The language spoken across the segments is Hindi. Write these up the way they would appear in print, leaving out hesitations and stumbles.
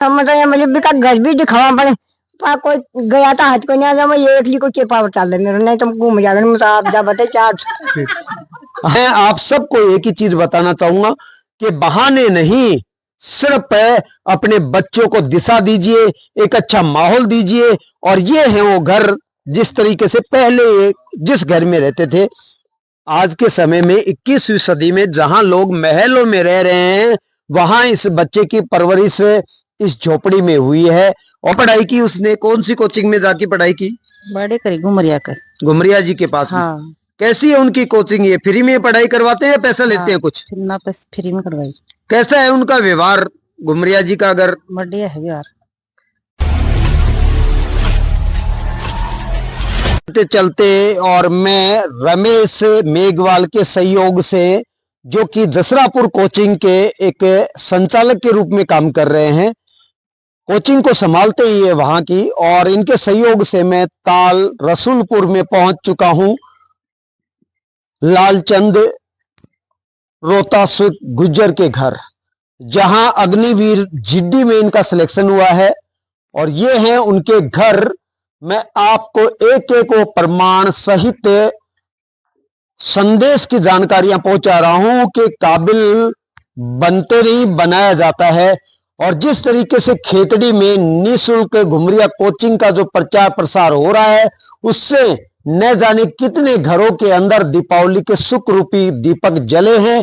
मतलब का घर भी दिखावा पड़े कोई गया था हाथ को नहीं आ ये एकली को चेपा चल मेरे नहीं तुम घूम जाओगे मतलब आप जा बता क्या मैं आप सबको एक ही चीज बताना चाहूंगा कि बहाने नहीं, सिर्फ अपने बच्चों को दिशा दीजिए, एक अच्छा माहौल दीजिए। और ये है वो घर जिस तरीके से पहले जिस घर में रहते थे। आज के समय में 21वीं सदी में जहां लोग महलों में रह रहे हैं, वहां इस बच्चे की परवरिश इस झोपड़ी में हुई है। और पढ़ाई की उसने कौन सी कोचिंग में जाके पढ़ाई की? बड़े करी घुमरिया कर घुमरिया जी के पास। हाँ। कैसी है उनकी कोचिंग? ये फ्री में पढ़ाई करवाते हैं या पैसा लेते हैं कुछ? ना फ्री में करवाई। कैसा है उनका व्यवहार घुमरिया जी का? अगर बढ़िया है यार। चलते चलते और मैं रमेश मेघवाल के सहयोग से, जो कि जसरापुर कोचिंग के एक संचालक के रूप में काम कर रहे हैं, कोचिंग को संभालते ही है वहां की, और इनके सहयोग से मैं ताल रसूलपुर में पहुंच चुका हूं। लालचंद रोहतास गुज्जर के घर, जहां अग्निवीर जिड्डी में इनका सिलेक्शन हुआ है। और ये हैं उनके घर। मैं आपको एक एक वो प्रमाण सहित संदेश की जानकारियां पहुंचा रहा हूं कि काबिल बनते नहीं बनाया जाता है। और जिस तरीके से खेतड़ी में निःशुल्क घुमरिया कोचिंग का जो प्रचार प्रसार हो रहा है, उससे न जाने कितने घरों के अंदर दीपावली के सुख रूपी दीपक जले हैं।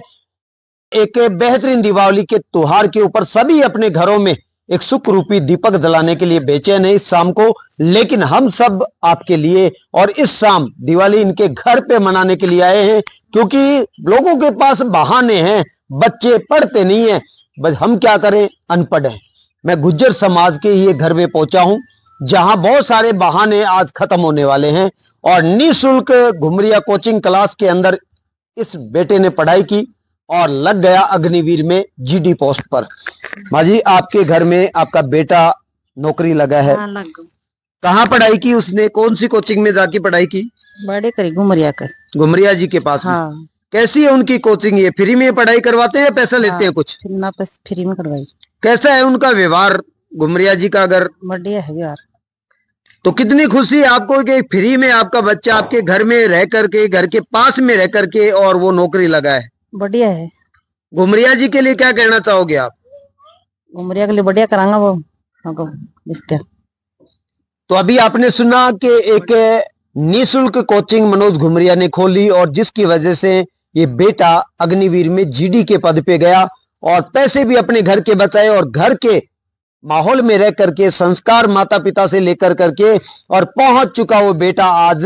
एक बेहतरीन दीपावली के त्योहार के ऊपर सभी अपने घरों में एक सुख रूपी दीपक जलाने के लिए बेचैन है इस शाम को। लेकिन हम सब आपके लिए और इस शाम दिवाली इनके घर पे मनाने के लिए आए हैं, क्योंकि लोगों के पास बहाने हैं, बच्चे पढ़ते नहीं है, बस हम क्या करें, अनपढ़ हैं। मैं गुज्जर समाज के ये घर में पहुंचा हूं, जहां बहुत सारे बहाने आज खत्म होने वाले हैं। और निःशुल्क घुमरिया कोचिंग क्लास के अंदर इस बेटे ने पढ़ाई की और लग गया अग्निवीर में जीडी पोस्ट पर। माँ जी, आपके घर में आपका बेटा नौकरी लगा है। हाँ, लग कहाँ पढ़ाई की उसने? कौन सी कोचिंग में जाके पढ़ाई की? बड़े करी घुमरिया कर घुमरिया जी के पास। हाँ। कैसी है उनकी कोचिंग? ये फ्री में पढ़ाई करवाते हैं या पैसा लेते हैं कुछ? ना फ्री में करवाई। कैसा है उनका व्यवहार घुमरिया जी का? अगर बढ़िया है यार। तो कितनी खुशी आपको कि फ्री में आपका बच्चा आपके घर में रह करके, घर के पास में रह करके, और वो नौकरी लगा है। बढ़िया है। घुमरिया जी के लिए क्या कहना चाहोगे आप? घुमरिया के लिए बढ़िया करांगा वो। तो अभी आपने सुना कि एक निःशुल्क कोचिंग मनोज घुमरिया ने खोली, और जिसकी वजह से ये बेटा अग्निवीर में जीडी के पद पे गया और पैसे भी अपने घर के बचाए, और घर के माहौल में रह करके संस्कार माता पिता से लेकर करके, और पहुंच चुका वो बेटा आज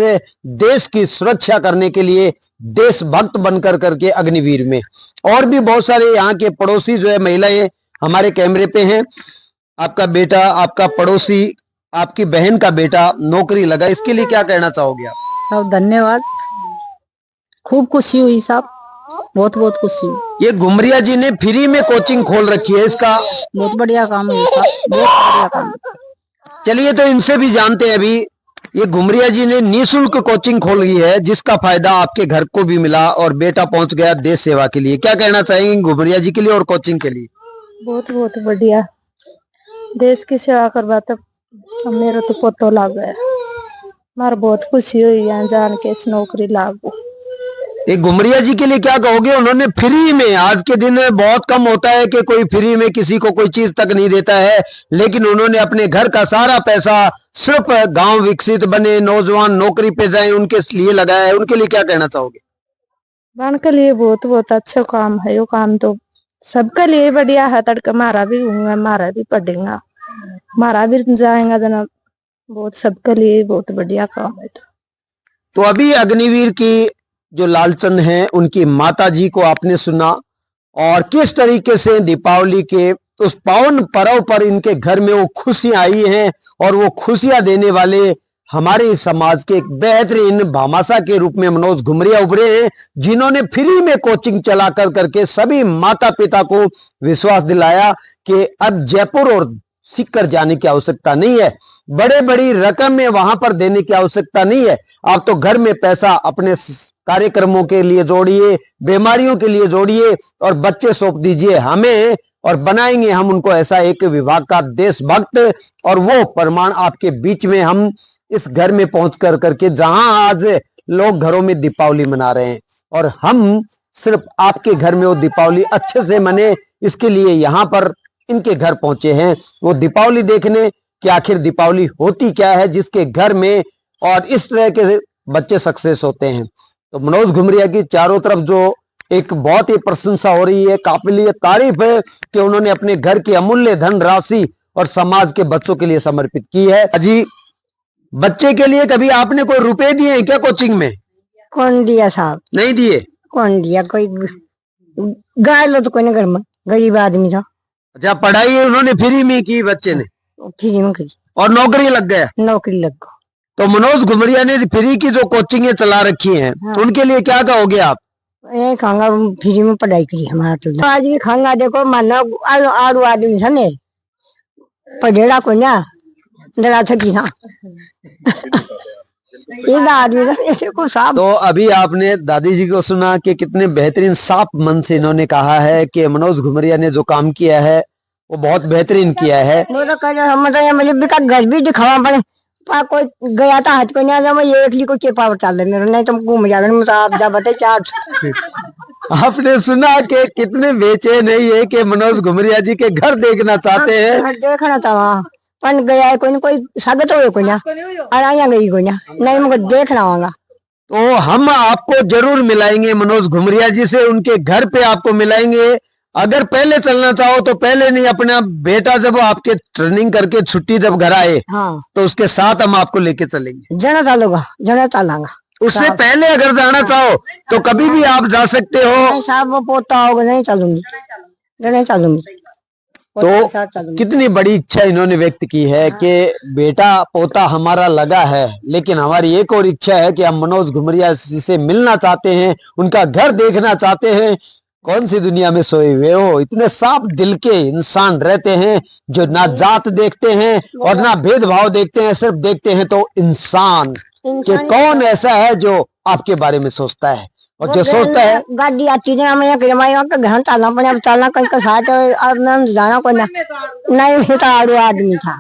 देश की सुरक्षा करने के लिए देशभक्त बनकर करके अग्निवीर में। और भी बहुत सारे यहाँ के पड़ोसी जो है महिलाएं हमारे कैमरे पे हैं। आपका बेटा, आपका पड़ोसी, आपकी बहन का बेटा नौकरी लगा, इसके लिए क्या कहना चाहोगे आप? सब धन्यवाद, खूब खुशी हुई साहब, बहुत बहुत खुशी हुई। ये घुमरिया जी ने फ्री में कोचिंग खोल रखी है, इसका बहुत बढ़िया काम है साहब, बहुत बढ़िया काम। चलिए तो इनसे भी जानते हैं। अभी ये घुमरिया जी ने निःशुल्क कोचिंग खोली है, जिसका फायदा आपके घर को भी मिला और बेटा पहुंच गया देश सेवा के लिए। क्या कहना चाहेंगे घुमरिया जी के लिए और कोचिंग के लिए? बहुत बहुत बढ़िया, देश की सेवा करवाता मेरा तो पोतो लाग गया, मार बहुत खुशी हुई यहाँ जान के इस नौकरी लागू। एक घुमरिया जी के लिए क्या कहोगे? उन्होंने फ्री में, आज के दिन बहुत कम होता है कि कोई फ्री में किसी को कोई चीज तक नहीं देता है, लेकिन उन्होंने अपने घर का सारा पैसा सिर्फ गांव विकसित बने, नौजवान नौकरी पे जाएं, उनके लिए लगाया है। उनके लिए क्या कहना चाहोगे? बन के लिए बहुत बहुत अच्छा काम है, यो काम तो सबके लिए बढ़िया है। तड़का मारा भी होगा, मारा भी पड़ेगा, मारा भी जाएगा जना, बहुत सबके लिए बहुत बढ़िया काम है। तो अभी अग्निवीर की जो लालचंद हैं, उनकी माता जी को आपने सुना, और किस तरीके से दीपावली के उस पावन पर्व पर इनके घर में वो खुशियां आई हैं, और वो खुशियां देने वाले हमारे समाज के एक बेहतरीन भामाशाह के रूप में मनोज घुमरिया उभरे हैं, जिन्होंने फ्री में कोचिंग चला कर करके सभी माता पिता को विश्वास दिलाया कि अब जयपुर और सीकर जाने की आवश्यकता नहीं है, बड़े बड़ी रकम में वहां पर देने की आवश्यकता नहीं है। आप तो घर में पैसा अपने कार्यक्रमों के लिए जोड़िए, बीमारियों के लिए जोड़िए, और बच्चे सौंप दीजिए हमें। और बनाएंगे हम उनको ऐसा एक विभाग का देशभक्त। और वो प्रमाण आपके बीच में हम इस घर में पहुंच कर करके, जहां आज लोग घरों में दीपावली मना रहे हैं और हम सिर्फ आपके घर में वो दीपावली अच्छे से मने, इसके लिए यहाँ पर इनके घर पहुंचे हैं वो दीपावली देखने कि आखिर दीपावली होती क्या है जिसके घर में और इस तरह के बच्चे सक्सेस होते हैं। तो मनोज घुमरिया की चारों तरफ जो एक बहुत ही प्रशंसा हो रही है, काबिलियत तारीफ है कि उन्होंने अपने घर की अमूल्य धन राशि और समाज के बच्चों के लिए समर्पित की है। अजी, बच्चे के लिए कभी आपने कोई रुपए दिए हैं क्या कोचिंग में? कौन दिया साहब? नहीं दिए? कौन दिया? कोई गाय लो तो कोई ना, घर में गरीब आदमी था। अच्छा, पढ़ाई उन्होंने फ्री में की बच्चे ने? फ्री में की और नौकरी लग गया? नौकरी लग गई। तो मनोज घुमरिया ने फ्री की जो कोचिंग चला रखी हैं, हाँ। उनके लिए क्या कहोगे आप? ये खांगा फ्री में पढ़ाई करी हमारा तो आज भी खांगा। देखो मानो आड़ू आदमी था ने पढ़ेड़ा को ना डरा थकी था आदमी था साहब। तो अभी आपने दादी जी को सुना कि कितने बेहतरीन साफ मन से इन्होंने कहा है कि मनोज घुमरिया ने जो काम किया है वो बहुत बेहतरीन किया है। वो तो कह रहे मुझे भी का घर भी दिखावा पड़े, कोई गया था हाथ को नहीं, मैं ये एक को चेपा बता दे मेरे, नहीं तुम घूम जाओगे। आप जा बता क्या आपने सुना कि कितने बेचैन है ये कि मनोज घुमरिया जी के घर देखना चाहते हैं। देखना था पन गया है कोई स्वागत हो कोई ना आया गई कोई ना, नहीं मुझे देखना होगा। तो हम आपको जरूर मिलाएंगे मनोज घुमरिया जी से, उनके घर पे आपको मिलाएंगे। अगर पहले चलना चाहो तो पहले नहीं, अपना बेटा जब आपके ट्रेनिंग करके छुट्टी जब घर आए हाँ, तो उसके साथ हम आपको लेके चलेंगे। जना चालूंगा, जना चालांगा। उससे पहले अगर जाना चाहो तो कभी भी आप जा सकते हो। साहब वो पोता होगा, नहीं चलूंगी, नहीं चलूंगी। तो कितनी बड़ी इच्छा इन्होंने व्यक्त की है कि बेटा पोता हमारा लगा है, लेकिन हमारी एक और इच्छा है कि हम मनोज घुमरिया जी से मिलना चाहते हैं, उनका घर देखना चाहते हैं। कौन सी दुनिया में सोए हुए हो, इतने साफ दिल के इंसान रहते हैं जो ना जात देखते हैं और ना भेदभाव देखते हैं, सिर्फ देखते हैं तो इंसान कि कौन ऐसा है जो आपके बारे में सोचता है। और जो सोचता है गाड़ी आती है हमें घर चलना पड़े, चलना कहीं का साथ जाना को नहीं भी तो आड़ू आदमी था,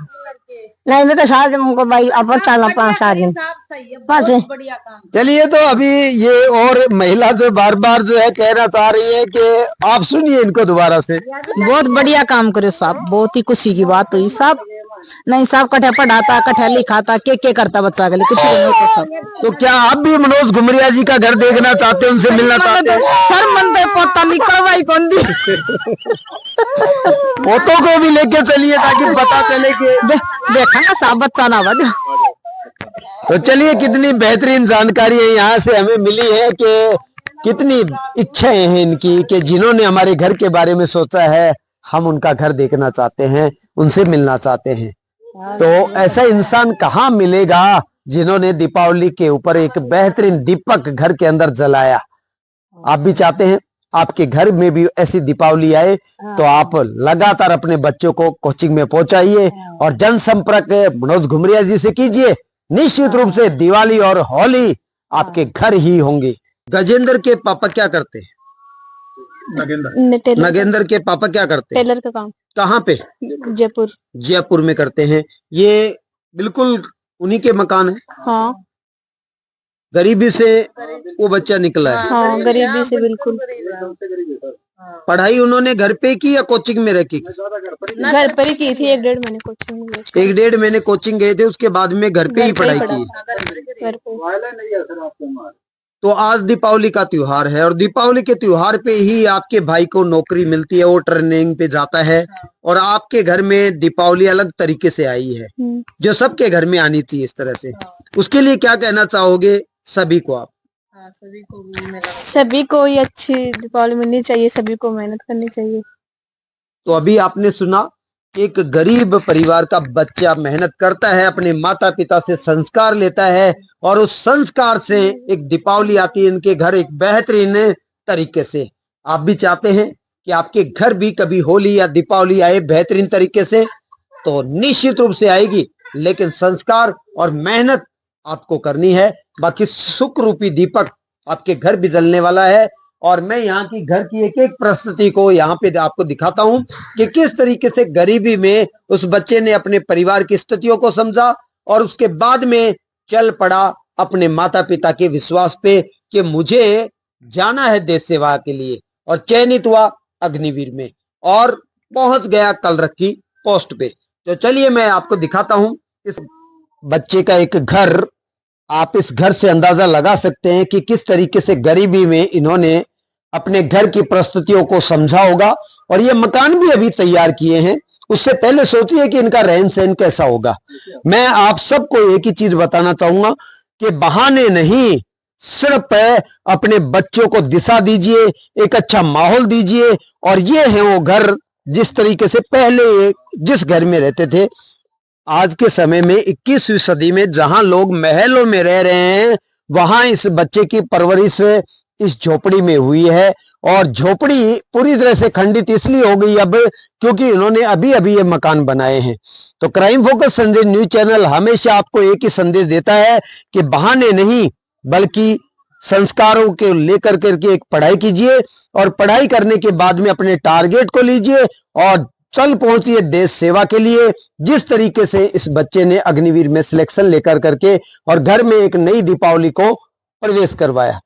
नहीं भी तो साथ हमको भाई अपन चलना 5-7 दिन। चलिए, तो अभी ये और महिला जो बार बार जो है कहना चाह रही है कि आप सुनिए इनको दोबारा से। बहुत बढ़िया काम करे साहब, बहुत ही खुशी की बात हुई साहब। नहीं साहब, कठे पढ़ाता, कठे लिखाता, के करता बच्चा के लिए कुछ नहीं होता साहब। तो क्या आप भी मनोज घुमरिया जी का घर देखना चाहते हैं, उनसे मिलना चाहते हैं? सर मन दे पोता निकलवाई कौन दी पोतों को भी लेके चलिए ताकि पता चले कि देखा साहब बच्चा ना बना। तो चलिए, कितनी बेहतरीन जानकारी है यहाँ से हमें मिली है कि कितनी इच्छाएं हैं इनकी कि जिन्होंने हमारे घर के बारे में सोचा है, हम उनका घर देखना चाहते हैं, उनसे मिलना चाहते हैं। तो ऐसा इंसान कहाँ मिलेगा जिन्होंने दीपावली के ऊपर एक बेहतरीन दीपक घर के अंदर जलाया। आप भी चाहते हैं आपके घर में भी ऐसी दीपावली आए, तो आप लगातार अपने बच्चों को कोचिंग में पहुंचाइए और जनसंपर्क मनोज घुमरिया जी से कीजिए। निश्चित रूप से दिवाली और होली आपके घर ही होंगे। गजेंद्र के पापा क्या करते हैं? नगेंद्र के पापा क्या करते हैं? टेलर का काम। कहाँ पे? जयपुर। जयपुर में करते हैं। ये बिल्कुल उन्हीं के मकान है। हाँ, गरीबी से वो बच्चा निकला है। हाँ, गरीबी से बिल्कुल। पढ़ाई उन्होंने घर पे की या कोचिंग में रह की? घर पर ही की थी, 1-1.5 महीने कोचिंग में गए थे। 1-1.5 महीने कोचिंग गए थे, उसके बाद में घर पे ही पढ़ाई की। घर पे। तो आज दीपावली का त्योहार है और दीपावली के त्योहार पे ही आपके भाई को नौकरी मिलती है, वो ट्रेनिंग पे जाता है और आपके घर में दीपावली अलग तरीके से आई है जो सबके घर में आनी चाहिए इस तरह से। उसके लिए क्या कहना चाहोगे सभी को आप? सभी को ये अच्छी दीपावली मिलनी चाहिए, सभी को मेहनत करनी चाहिए। तो अभी आपने सुना, एक गरीब परिवार का बच्चा मेहनत करता है, अपने माता पिता से संस्कार लेता है और उस संस्कार से एक दीपावली आती है इनके घर एक बेहतरीन तरीके से। आप भी चाहते हैं कि आपके घर भी कभी होली या दीपावली आए बेहतरीन तरीके से, तो निश्चित रूप से आएगी, लेकिन संस्कार और मेहनत आपको करनी है। बाकी सुख रूपी दीपक आपके घर भी जलने वाला है और मैं यहाँ की घर की एक एक परिस्थिति को यहाँ पे आपको दिखाता हूँ कि किस तरीके से गरीबी में उस बच्चे ने अपने परिवार की स्थितियों को समझा और उसके बाद में चल पड़ा अपने माता पिता के विश्वास पे कि मुझे जाना है देश सेवा के लिए, और चयनित हुआ अग्निवीर में और पहुंच गया कलरखी पोस्ट पे। तो चलिए मैं आपको दिखाता हूं इस बच्चे का एक घर। आप इस घर से अंदाजा लगा सकते हैं कि किस तरीके से गरीबी में इन्होंने अपने घर की परिस्थितियों को समझा होगा, और ये मकान भी अभी तैयार किए हैं। उससे पहले सोचिए कि इनका रहन सहन कैसा होगा। मैं आप सबको एक ही चीज बताना चाहूंगा कि बहाने नहीं, सिर्फ अपने बच्चों को दिशा दीजिए, एक अच्छा माहौल दीजिए। और ये है वो घर जिस तरीके से पहले जिस घर में रहते थे। आज के समय में 21वीं सदी में जहां लोग महलों में रह रहे हैं, वहां इस बच्चे की परवरिश इस झोपड़ी में हुई है। और झोपड़ी पूरी तरह से खंडित इसलिए हो गई अब क्योंकि इन्होंने अभी अभी ये मकान बनाए हैं। तो क्राइम फोकस संदेश न्यूज चैनल हमेशा आपको एक ही संदेश देता है कि बहाने नहीं बल्कि संस्कारों के लेकर करके एक पढ़ाई कीजिए, और पढ़ाई करने के बाद में अपने टारगेट को लीजिए और चल पहुंचिए देश सेवा के लिए। जिस तरीके से इस बच्चे ने अग्निवीर में सिलेक्शन लेकर करके और घर में एक नई दीपावली को प्रवेश करवाया।